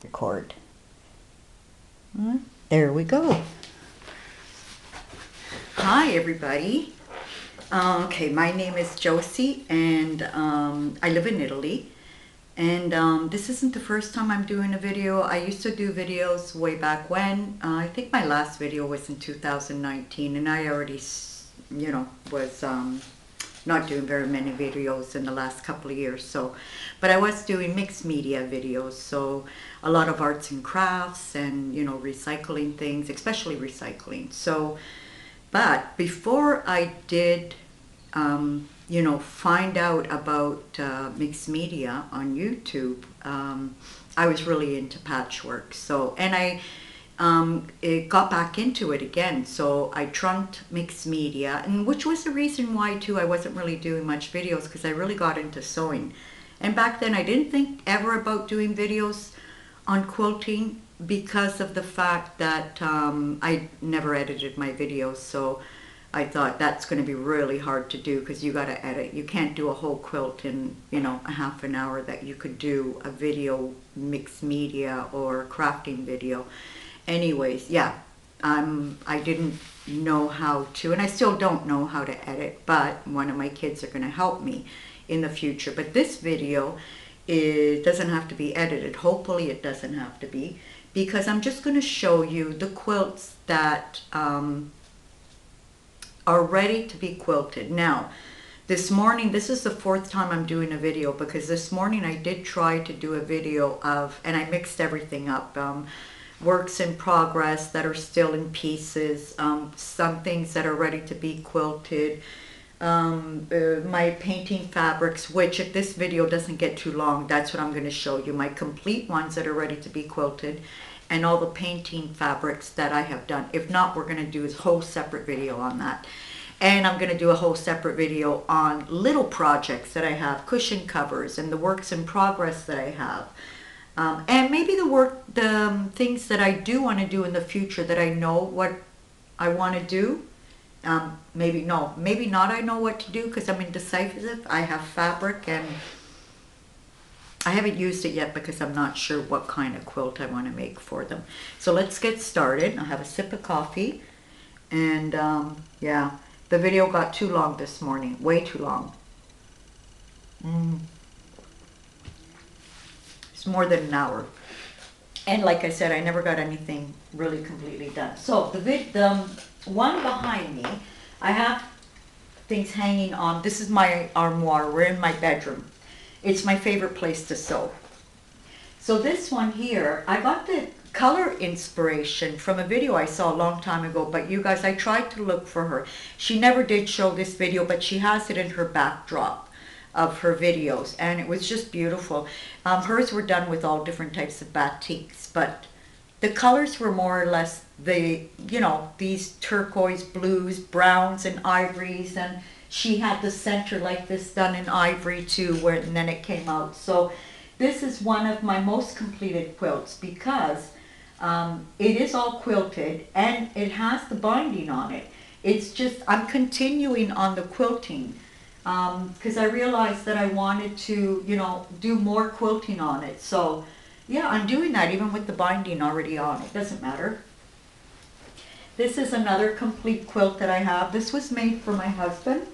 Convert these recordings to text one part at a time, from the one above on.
record. There we go. Hi everybody. Okay, my name is Josie and I live in Italy, and this isn't the first time I'm doing a video. I used to do videos way back when. I think my last video was in 2019, and I already, was not doing very many videos in the last couple of years. So, but I was doing mixed media videos, so a lot of arts and crafts and recycling things, especially recycling. So, but before I did find out about mixed media on YouTube, I was really into patchwork. So, and I got back into it again. So I trunked mixed media, and which was the reason why too I wasn't really doing much videos, because I really got into sewing. And back then I didn't think ever about doing videos on quilting because of the fact that I never edited my videos. So I thought that's going to be really hard to do, because you got to edit. You can't do a whole quilt in a half an hour that you could do a video, mixed media or crafting video. Anyways, yeah, I didn't know how to, and I still don't know how to edit, but one of my kids are going to help me in the future. But this video, it doesn't have to be edited. Hopefully it doesn't have to be, because I'm just going to show you the quilts that are ready to be quilted. Now, this morning, this is the fourth time I'm doing a video, because this morning I did try to do a video of, and I mixed everything up, works in progress that are still in pieces, some things that are ready to be quilted, my painting fabrics, which if this video doesn't get too long, that's what I'm going to show you, my complete ones that are ready to be quilted, and all the painting fabrics that I have done. If not, we're going to do a whole separate video on that. And I'm going to do a whole separate video on little projects that I have, cushion covers, and the works in progress that I have. And maybe the things that I do want to do in the future that I know what I want to do. Maybe not I know what to do, because I'm indecisive. I have fabric and I haven't used it yet because I'm not sure what kind of quilt I want to make for them. So let's get started. I'll have a sip of coffee. And yeah, the video got too long this morning, way too long. It's more than an hour. And like I said, I never got anything really completely done. So the one behind me, I have things hanging on. This is my armoire. We're in my bedroom. It's my favorite place to sew. So this one here, I got the color inspiration from a video I saw a long time ago, but you guys, I tried to look for her. She never did show this video, but she has it in her backdrop of her videos, and it was just beautiful. Hers were done with all different types of batiks, but the colors were more or less these turquoise, blues, browns, and ivories, and she had the center like this done in ivory too, and then it came out. So this is one of my most completed quilts, because it is all quilted and it has the binding on it. It's just, I'm continuing on the quilting, because I realized that I wanted to, do more quilting on it. So yeah, I'm doing that even with the binding already on. It doesn't matter. This is another complete quilt that I have. This was made for my husband.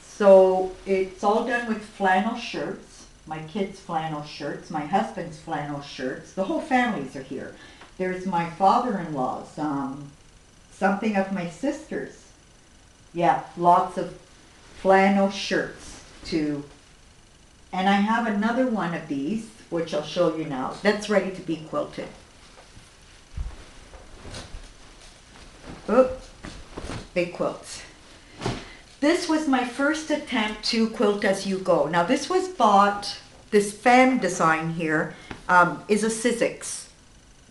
So it's all done with flannel shirts, my kids' flannel shirts, my husband's flannel shirts. The whole families are here. There's my father-in-law's, something of my sister's. Yeah, lots of flannel shirts too. And I have another one of these, which I'll show you now, that's ready to be quilted. Oh, big quilts. This was my first attempt to quilt as you go. Now this was bought, this fan design here is a Sizzix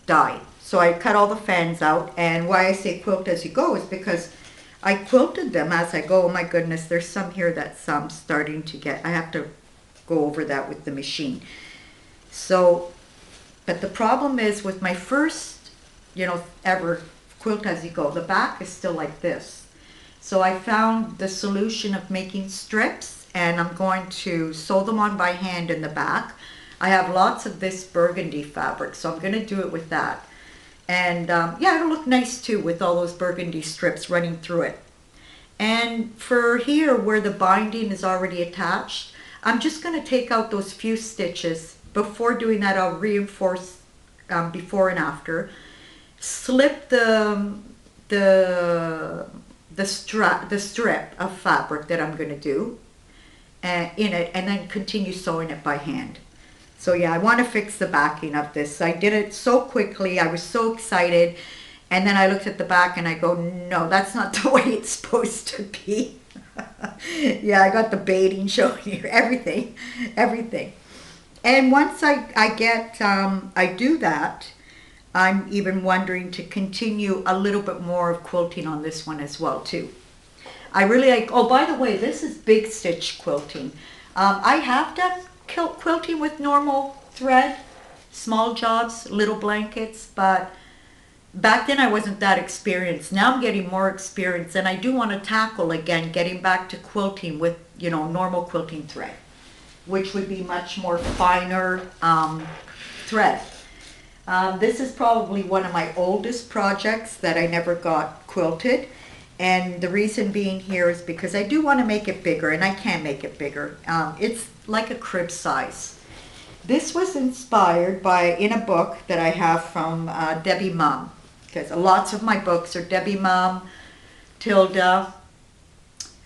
die. So I cut all the fans out, and why I say quilt as you go is because I quilted them as I go. Oh my goodness, there's some here that's starting to get, I have to go over that with the machine. So, but the problem is with my first, ever quilt as you go, the back is still like this. So I found the solution of making strips, and I'm going to sew them on by hand in the back. I have lots of this burgundy fabric, so I'm going to do it with that. And yeah, it'll look nice too with all those burgundy strips running through it. And for here where the binding is already attached, I'm just going to take out those few stitches. Before doing that, I'll reinforce before and after. Slip the strip of fabric that I'm going to do in it, and then continue sewing it by hand. So yeah, I want to fix the backing of this. I did it so quickly. I was so excited. And then I looked at the back and I go, no, that's not the way it's supposed to be. Yeah, I got the baiting showing here, everything. And once I do that, I'm even wondering to continue a little bit more of quilting on this one as well too. I really like, oh, by the way, this is big stitch quilting. I have done quilting with normal thread, small jobs, little blankets, but back then I wasn't that experienced. Now I'm getting more experience, and I do want to tackle again getting back to quilting with, you know, normal quilting thread, which would be much more finer thread. This is probably one of my oldest projects that I never got quilted. And the reason being here is because I do want to make it bigger, and I can make it bigger. It's like a crib size. This was inspired in a book that I have from Debbie Mum, because lots of my books are Debbie Mum, Tilda.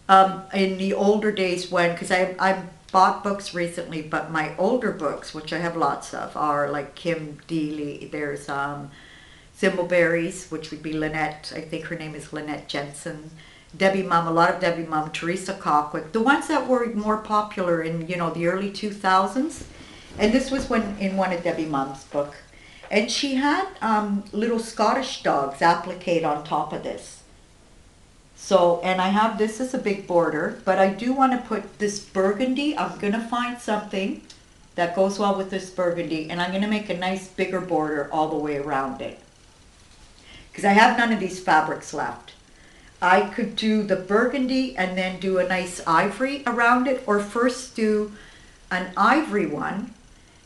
In the older days because I bought books recently, but my older books, which I have lots of, are like Kim Deely. There's Thimbleberries, which would be Lynette. I think her name is Lynette Jensen. Debbie Mum, a lot of Debbie Mum, Teresa Cockwick. The ones that were more popular in, you know, the early 2000s. And this was in one of Debbie Mum's book. And she had little Scottish dogs appliqued on top of this. So, and I have, this is a big border, but I do want to put this burgundy. I'm going to find something that goes well with this burgundy, and I'm going to make a nice bigger border all the way around it. Because I have none of these fabrics left. I could do the burgundy and then do a nice ivory around it, or first do an ivory one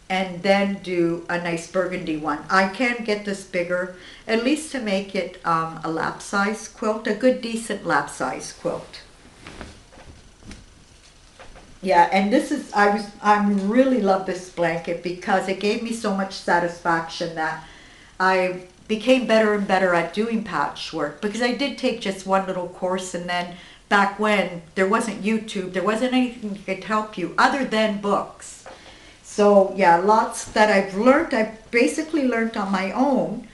and then do a nice burgundy one. I can get this bigger, at least to make it a lap size quilt, a good decent lap size quilt. Yeah, and this is, I really love this blanket because it gave me so much satisfaction that I became better and better at doing patchwork, because I did take just one little course, and then back when there wasn't YouTube, there wasn't anything that could help you other than books. So yeah, lots that I've learned, I basically learned on my own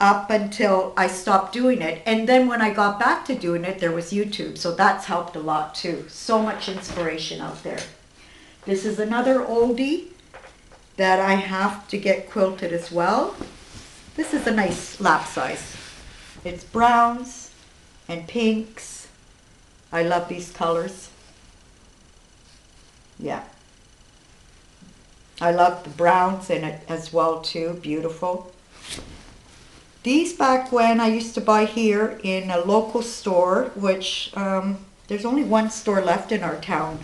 up until I stopped doing it. And then when I got back to doing it, there was YouTube. So that's helped a lot too. So much inspiration out there. This is another oldie that I have to get quilted as well. This is a nice lap size. It's browns and pinks. I love these colors. Yeah. I love the browns in it as well too. Beautiful. These back when I used to buy here in a local store, which there's only one store left in our town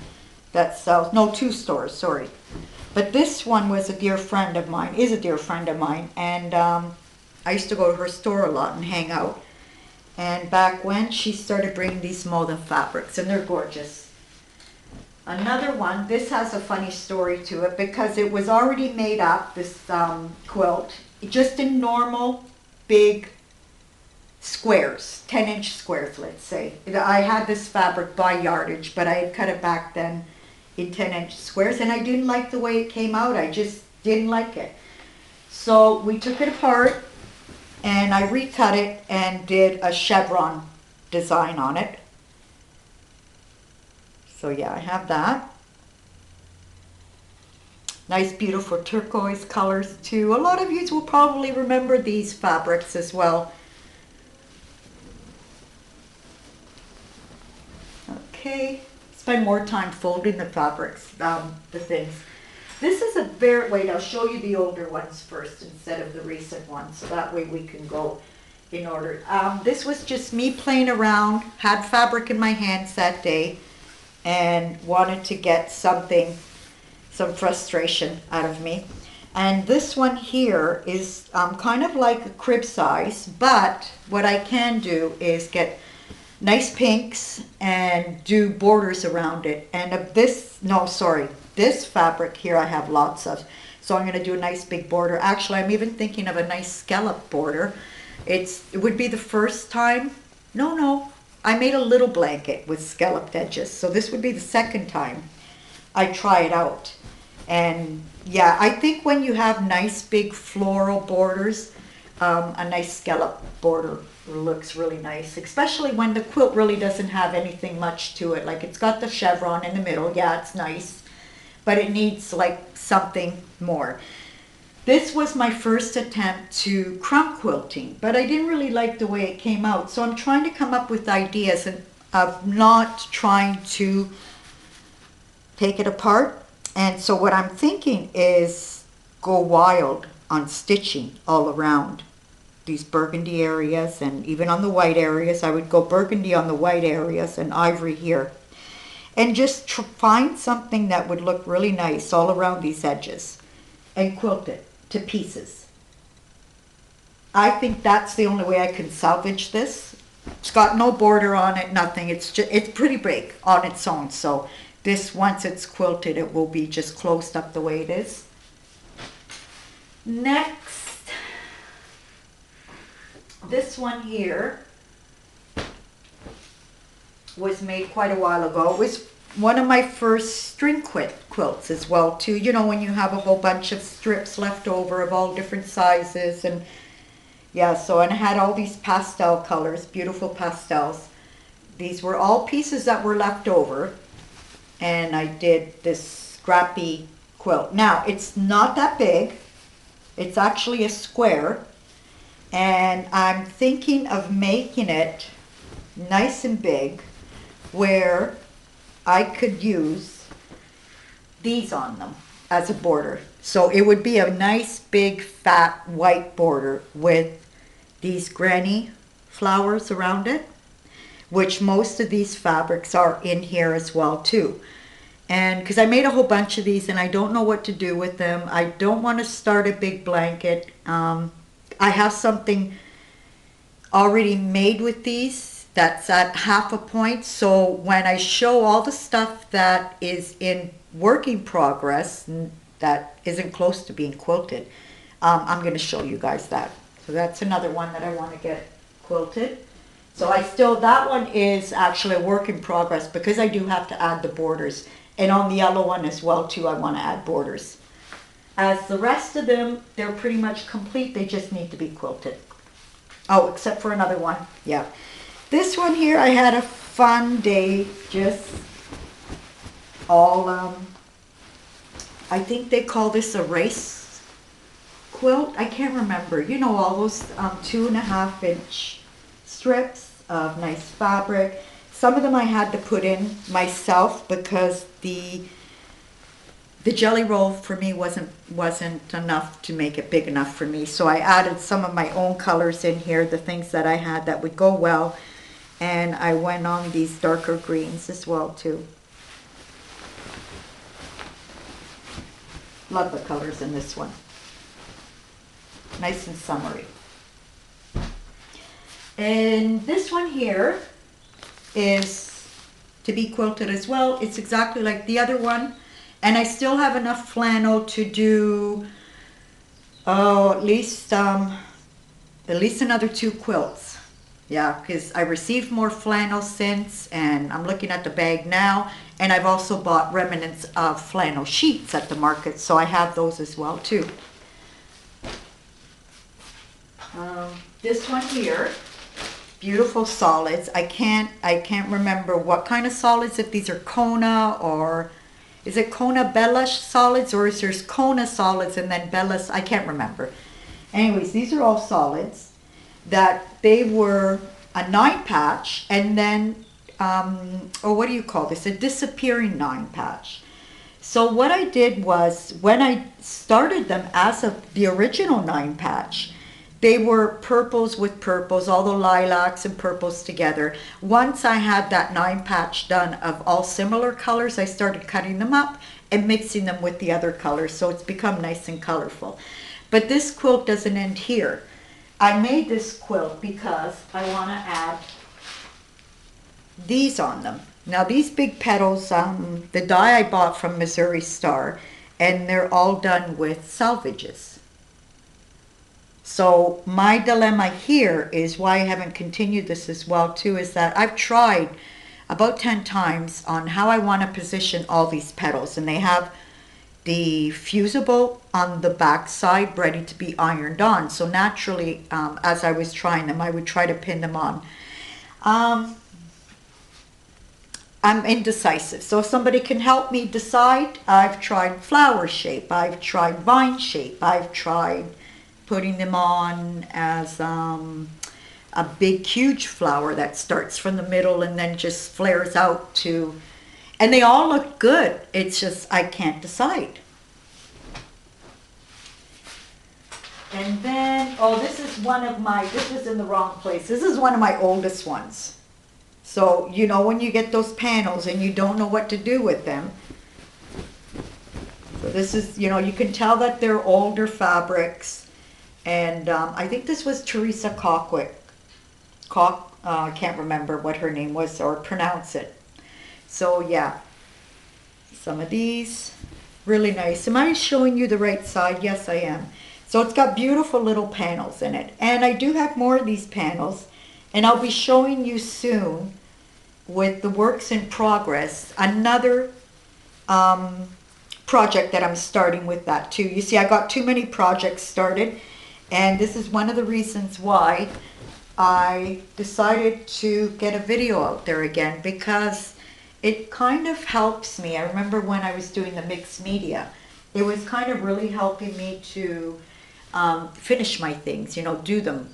that sells, no, two stores, sorry. But this one was a dear friend of mine, is a dear friend of mine, and I used to go to her store a lot and hang out. And back when she started bringing these molded fabrics, and they're gorgeous. Another one, this has a funny story to it because it was already made up, this quilt, just in normal big squares, 10-inch squares, let's say. I had this fabric by yardage, but I had cut it back then in 10-inch squares, and I didn't like the way it came out. I just didn't like it. So we took it apart, and I recut it and did a chevron design on it. So yeah, I have that. Nice, beautiful turquoise colors too. A lot of you will probably remember these fabrics as well. Okay, spend more time folding the fabrics, the things. This is a very, wait, I'll show you the older ones first instead of the recent ones, so that way we can go in order. This was just me playing around, had fabric in my hands that day, and wanted to get something some frustration out of me. And this one here is kind of like a crib size, but what I can do is get nice pinks and do borders around it. And of this, no, sorry, this fabric here I have lots of. So I'm going to do a nice big border. Actually, I'm even thinking of a nice scallop border. It would be the first time. No, I made a little blanket with scalloped edges. So this would be the second time I try it out. And yeah, I think when you have nice big floral borders, a nice scallop border looks really nice, especially when the quilt really doesn't have anything much to it. Like it's got the chevron in the middle. Yeah, it's nice, but it needs like something more. This was my first attempt to crumb quilting, but I didn't really like the way it came out. So I'm trying to come up with ideas and of not trying to take it apart. And so what I'm thinking is go wild on stitching all around these burgundy areas, and even on the white areas. I would go burgundy on the white areas and ivory here. And just find something that would look really nice all around these edges and quilt it to pieces. I think that's the only way I can salvage this. It's got no border on it, nothing. It's pretty big on its own. So this, once it's quilted, it will be just closed up the way it is. Next, this one here was made quite a while ago. It was one of my first string quilts as well too. You know, when you have a whole bunch of strips left over of all different sizes. And yeah, so, and I had all these pastel colors, beautiful pastels. These were all pieces that were left over, and I did this scrappy quilt. Now, it's not that big. It's actually a square, and I'm thinking of making it nice and big where I could use these on them as a border. So it would be a nice big fat white border with these granny flowers around it, which most of these fabrics are in here as well too. And because I made a whole bunch of these and I don't know what to do with them. I don't want to start a big blanket. I have something already made with these that's at half a point. So when I show all the stuff that is in working progress, that isn't close to being quilted, I'm going to show you guys that. So that's another one that I want to get quilted. So that one is actually a work in progress because I do have to add the borders. And on the yellow one as well too, I want to add borders. As the rest of them, they're pretty much complete. They just need to be quilted. Oh, except for another one. Yeah. This one here, I had a fun day. Just all, I think they call this a race quilt. I can't remember. You know, all those 2.5 inch strips of nice fabric. Some of them I had to put in myself because the jelly roll for me wasn't enough to make it big enough for me. So I added some of my own colors in here, the things that I had that would go well. And I went on these darker greens as well too. Love the colors in this one. Nice and summery. And this one here is to be quilted as well. It's exactly like the other one. And I still have enough flannel to do at least another 2 quilts. Yeah, because I received more flannel since, and I'm looking at the bag now, and I've also bought remnants of flannel sheets at the market, so I have those as well too. This one here, beautiful solids. I can't remember what kind of solids, if these are Kona or is it Kona Bella solids, or is there's Kona solids and then Bella's, I can't remember. Anyways, these are all solids that they were a 9 patch and then, what do you call this? A disappearing 9 patch. So what I did was, when I started them as the original 9 patch, they were purples with purples, all the lilacs and purples together. Once I had that 9 patch done of all similar colors, I started cutting them up and mixing them with the other colors, so it's become nice and colorful. But this quilt doesn't end here. I made this quilt because I want to add these on them. Now these big petals, the dye I bought from Missouri Star, and they're all done with salvages. So my dilemma here is why I haven't continued this as well too, is that I've tried about 10 times on how I want to position all these petals, and they have the fusible on the back side ready to be ironed on. So naturally, as I was trying them, I would try to pin them on. I'm indecisive, so if somebody can help me decide. I've tried flower shape, I've tried vine shape, I've tried putting them on as a big huge flower that starts from the middle and then just flares out to, and they all look good. It's just I can't decide. And then, oh, this is one of my, this was in the wrong place. This is one of my oldest ones. So, you know, when you get those panels and you don't know what to do with them. So this is, you know, you can tell that they're older fabrics. And I think this was Teresa Cockwick. I can't remember what her name was or pronounce it. So yeah, some of these, really nice. Am I showing you the right side? Yes, I am. So it's got beautiful little panels in it. And I do have more of these panels, and I'll be showing you soon with the works in progress, another project that I'm starting with that too. You see, I got too many projects started, and this is one of the reasons why I decided to get a video out there again, because it kind of helps me. I remember when I was doing the mixed media, it was kind of really helping me to finish my things, you know, do them,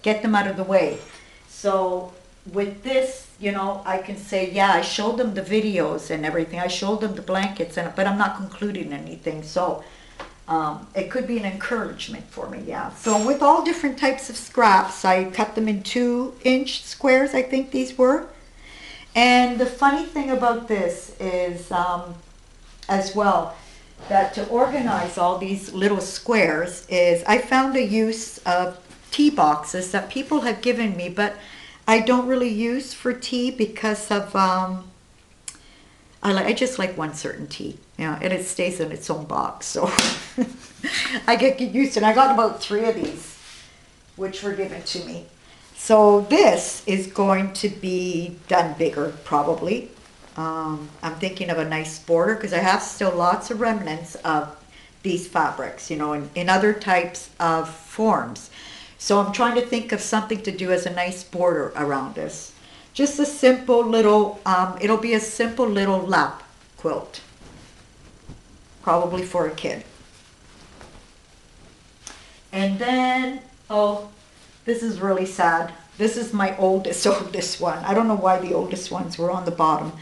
get them out of the way. So with this, you know, I can say, yeah, I showed them the videos and everything. I showed them the blankets, but I'm not concluding anything. So it could be an encouragement for me, yeah. So with all different types of scraps, I cut them in 2-inch squares, I think these were. And the funny thing about this is, as well, that to organize all these little squares is, I found a use of tea boxes that people have given me, but I don't really use for tea because of, I just like one certain tea, yeah, and it stays in its own box, so I get used to it. I got about 3 of these, which were given to me. So this is going to be done bigger, probably. I'm thinking of a nice border, because I have still lots of remnants of these fabrics, you know, in other types of forms. So I'm trying to think of something to do as a nice border around this. Just a simple little, it'll be a simple little lap quilt, probably for a kid. And then, oh, this is really sad. This is my oldest one. I don't know why the oldest ones were on the bottom.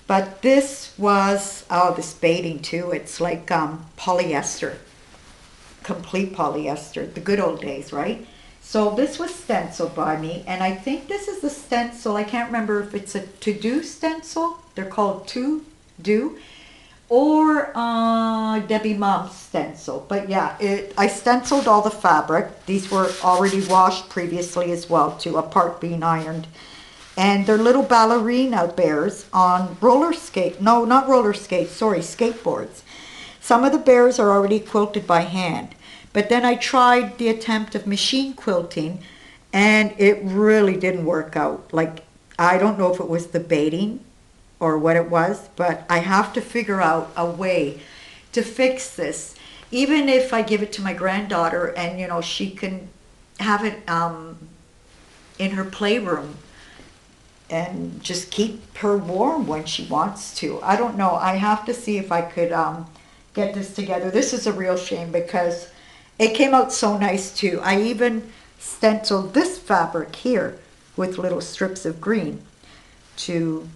But this was, oh, this beading too. It's like polyester, complete polyester, the good old days, right? So this was stenciled by me, and I think this is the stencil. I can't remember if it's a to-do stencil. They're called to-do, or Debbie Mom's stencil. But yeah, I stenciled all the fabric. These were already washed previously as well too, apart being ironed. And they're little ballerina bears on roller skate. No, not roller skates, sorry, skateboards. Some of the bears are already quilted by hand. But then I tried the attempt of machine quilting, and it really didn't work out. Like, I don't know if it was the baiting or what it was, but I have to figure out a way to fix this. Even if I give it to my granddaughter and, you know, she can have it in her playroom and just keep her warm when she wants to. I don't know. I have to see if I could get this together. This is a real shame because it came out so nice too. I even stenciled this fabric here with little strips of green to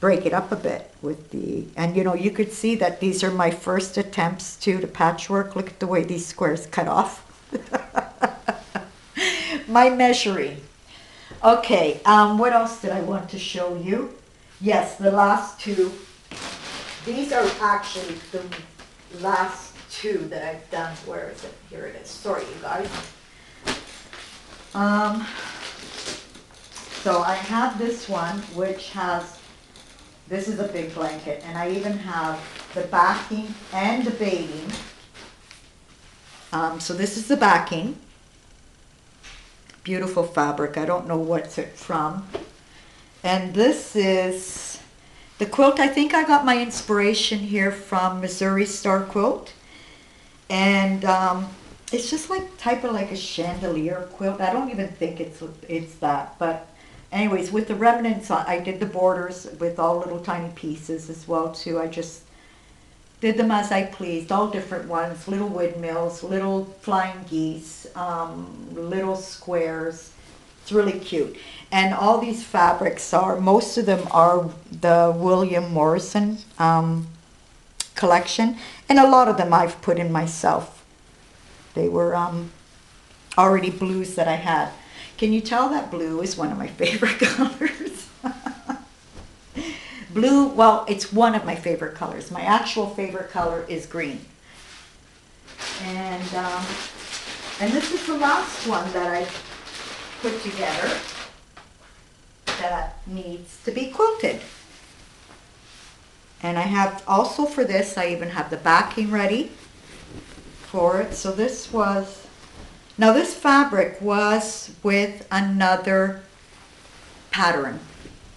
break it up a bit with the, and you know, you could see that these are my first attempts to patchwork. Look at the way these squares cut off. My measuring. Okay, what else did I want to show you? Yes, the last two These are actually the last two that I've done. Where is it? Here it is. Sorry, you guys. So I have this one, which has, this is a big blanket, and I even have the backing and the bedding. So this is the backing. Beautiful fabric. I don't know what's it from. And this is the quilt. I think I got my inspiration here from Missouri Star Quilt. And it's just like type of like a chandelier quilt. I don't even think it's that. But anyways, with the remnants, I did the borders with all little tiny pieces as well too. I just did them as I pleased, all different ones, little windmills, little flying geese, little squares. It's really cute. And all these fabrics are, most of them are the William Morrison collection. And a lot of them I've put in myself. They were already blues that I had. Can you tell that blue is one of my favorite colors? Blue, well, it's one of my favorite colors. My actual favorite color is green. And this is the last one that I put together that needs to be quilted. And I have also for this, I even have the backing ready for it. So this was, now this fabric was with another pattern.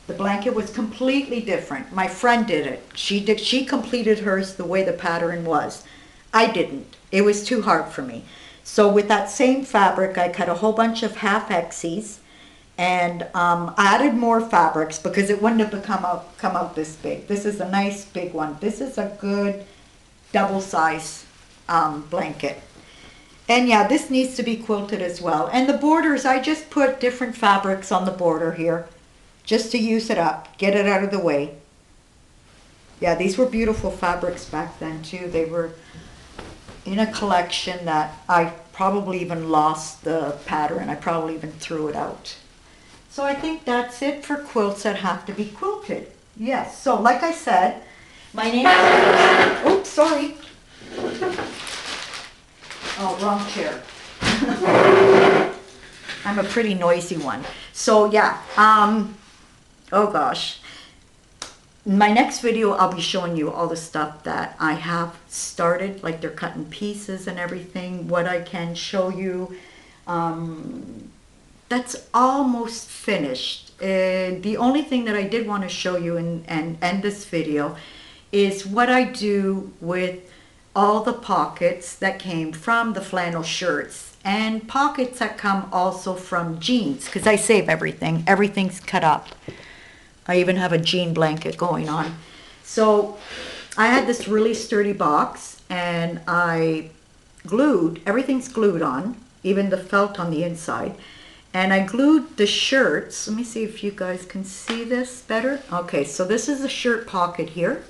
The blanket was completely different. My friend did it. She completed hers the way the pattern was. I didn't. It was too hard for me. So with that same fabric, I cut a whole bunch of half X's and added more fabrics because it wouldn't have come out this big. This is a nice big one. This is a good double size blanket. And yeah, this needs to be quilted as well. And the borders, I just put different fabrics on the border here, just to use it up, get it out of the way. Yeah, these were beautiful fabrics back then too. They were in a collection that I probably even lost the pattern. I probably even threw it out. So I think that's it for quilts that have to be quilted. Yes, so like I said, my name is, oops, sorry. Oh, wrong chair. I'm a pretty noisy one. So yeah, oh gosh. In my next video, I'll be showing you all the stuff that I have started, like they're cut in pieces and everything, what I can show you. That's almost finished. The only thing that I did want to show you and end this video is what I do with all the pockets that came from the flannel shirts and pockets that come also from jeans, because I save everything. Everything's cut up. I even have a jean blanket going on. So I had this really sturdy box and I glued, everything's glued on, even the felt on the inside. And I glued the shirts. Let me see if you guys can see this better. Okay, so this is the shirt pocket here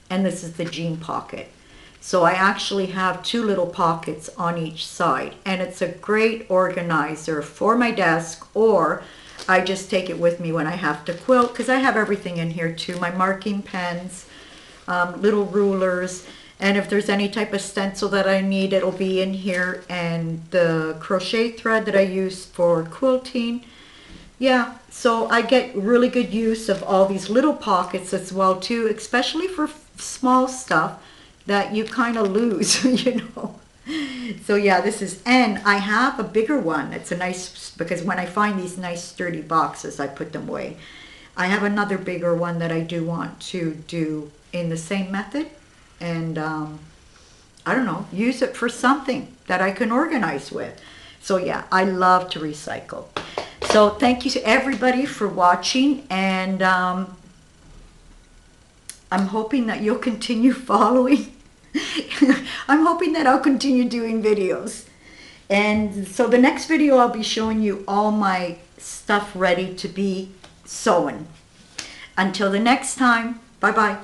and this is the jean pocket. So I actually have two little pockets on each side, and it's a great organizer for my desk, or I just take it with me when I have to quilt, because I have everything in here too. My marking pens, little rulers, and if there's any type of stencil that I need, it'll be in here, and the crochet thread that I use for quilting. Yeah, so I get really good use of all these little pockets as well too, especially for small stuff that you kind of lose, you know. So yeah, this is, and I have a bigger one. It's a nice, because when I find these nice sturdy boxes, I put them away. I have another bigger one that I do want to do in the same method. And I don't know, use it for something that I can organize with. So yeah, I love to recycle. So thank you to everybody for watching, and I'm hoping that you'll continue following. I'm hoping that I'll continue doing videos. And so the next video, I'll be showing you all my stuff ready to be sewn. Until the next time, bye-bye.